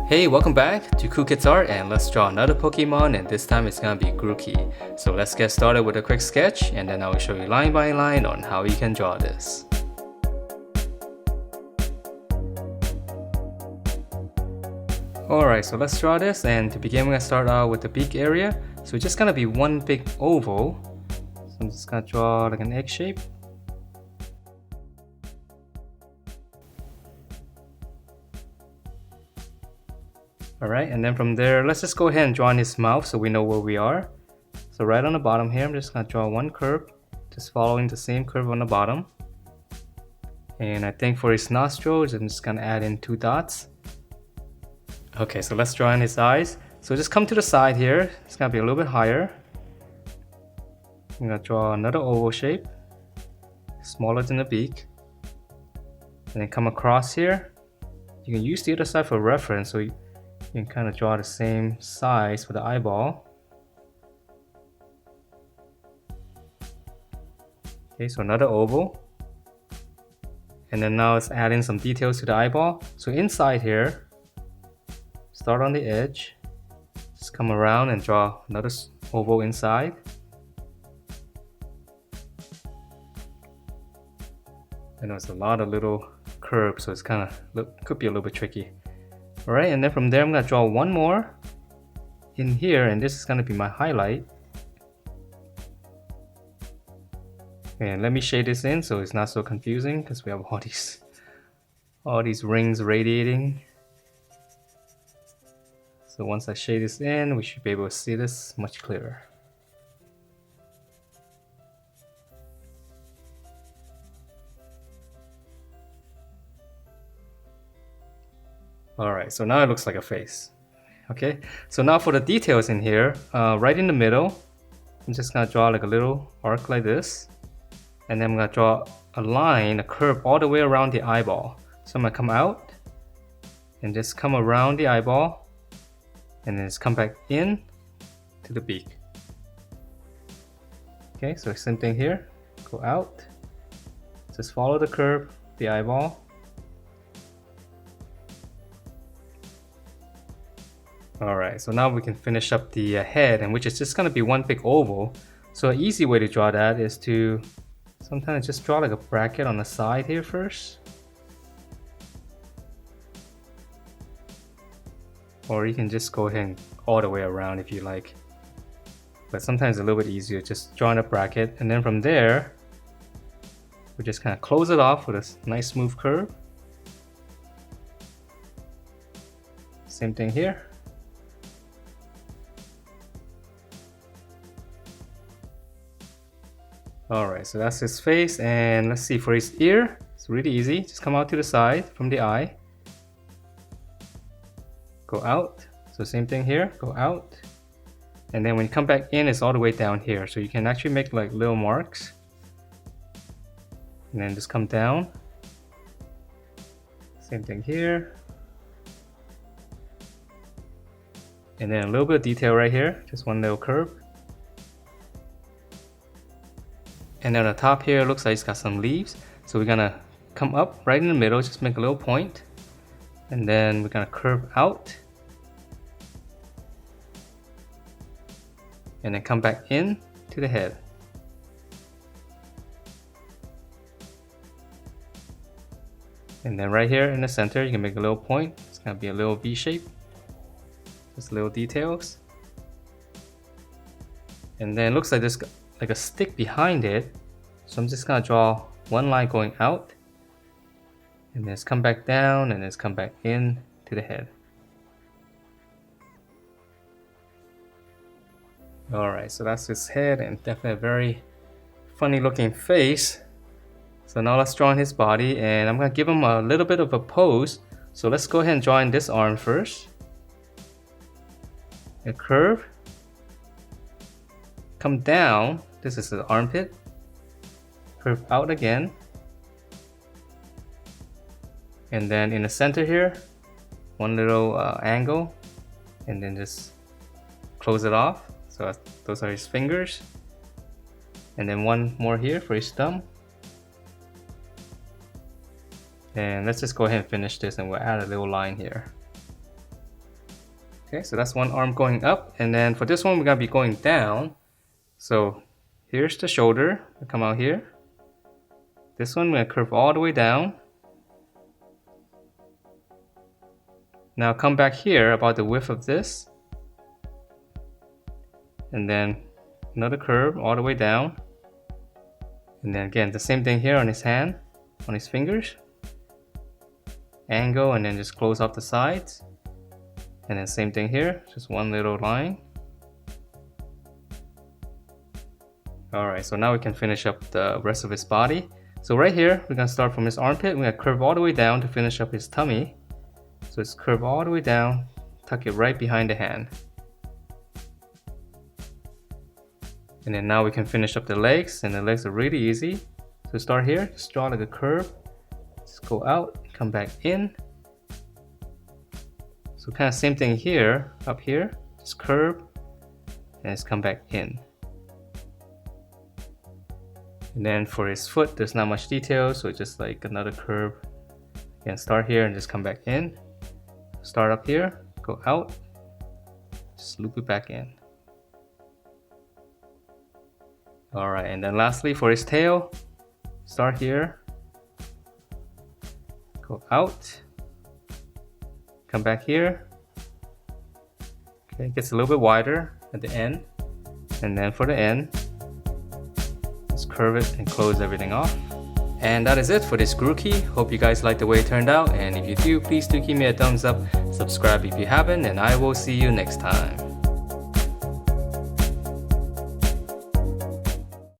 Hey, welcome back to Cool Kids Art, and let's draw another Pokemon, and this time it's gonna be Grookey. So let's get started with a quick sketch, and then I will show you line by line on how you can draw this. Alright, so let's draw this, and to begin we're gonna start out with the beak area. So it's just gonna be one big oval. So I'm just gonna draw like an egg shape. Alright, and then from there, let's just go ahead and draw in his mouth so we know where we are. So right on the bottom here, I'm just going to draw one curve, just following the same curve on the bottom. And I think for his nostrils, I'm just going to add in 2 dots. Okay, so let's draw in his eyes. So just come to the side here, it's going to be a little bit higher. I'm going to draw another oval shape, smaller than the beak. And then come across here. You can use the other side for reference, so you can kind of draw the same size for the eyeball. Okay, so another oval. And then now let's add in some details to the eyeball. So inside here, start on the edge. Just come around and draw another oval inside. I know it's a lot of little curves, so it's kind of could be a little bit tricky. Alright, and then from there I'm going to draw one more in here, and this is going to be my highlight. And let me shade this in so it's not so confusing, because we have all these rings radiating. So once I shade this in, we should be able to see this much clearer. Alright, so now it looks like a face. Okay, so now for the details in here, right in the middle, I'm just gonna draw like a little arc like this. And then I'm gonna draw a line, a curve all the way around the eyeball. So I'm gonna come out and just come around the eyeball and then just come back in to the beak. Okay, so same thing here, go out, just follow the curve, the eyeball. Alright, so now we can finish up the head, and which is just gonna be one big oval. So an easy way to draw that is to sometimes just draw like a bracket on the side here first. Or you can just go ahead and all the way around if you like. But sometimes it's a little bit easier just drawing a bracket, and then from there we just kind of close it off with a nice smooth curve. Same thing here. Alright, so that's his face, and let's see for his ear. It's really easy. Just come out to the side from the eye. Go out. So same thing here. Go out. And then when you come back in, it's all the way down here. So you can actually make like little marks. And then just come down. Same thing here. And then a little bit of detail right here. Just one little curve. And then on the top here, it looks like it's got some leaves. So we're gonna come up right in the middle, just make a little point. And then we're gonna curve out. And then come back in to the head. And then right here in the center, you can make a little point. It's gonna be a little V shape. Just little details. And then it looks like there's like a stick behind it, so I'm just gonna draw one line going out, and then come back down, and then come back in to the head. Alright, so that's his head, and definitely a very funny looking face. So now let's draw in his body, and I'm gonna give him a little bit of a pose. So let's go ahead and draw in this arm first. A curve. Come down. This is the armpit. Curve out again. And then in the center here, one little angle, and then just close it off. So those are his fingers. And then one more here for his thumb. And let's just go ahead and finish this, and we'll add a little line here. Okay, so that's one arm going up, and then for this one we're gonna be going down. So here's the shoulder, I come out here. This one we're gonna curve all the way down. Now come back here about the width of this, and then another curve all the way down. And then again the same thing here on his hand, on his fingers. Angle and then just close off the sides. And then same thing here, just one little line. Alright, so now we can finish up the rest of his body. So right here, we're gonna start from his armpit. We're gonna curve all the way down to finish up his tummy. So it's curve all the way down, tuck it right behind the hand. And then now we can finish up the legs, and the legs are really easy. So start here, just draw like a curve. Just go out, come back in. So kind of same thing here, up here, just curve, and just come back in. And then for his foot, there's not much detail, so just like another curve. Again, start here and just come back in. Start up here, go out, just loop it back in. Alright, and then lastly for his tail, start here, go out, come back here. Okay, it gets a little bit wider at the end, and then for the end, just curve it and close everything off. And that is it for this Grookey. Hope you guys liked the way it turned out, and if you do, please do give me a thumbs up, subscribe if you haven't, and I will see you next time.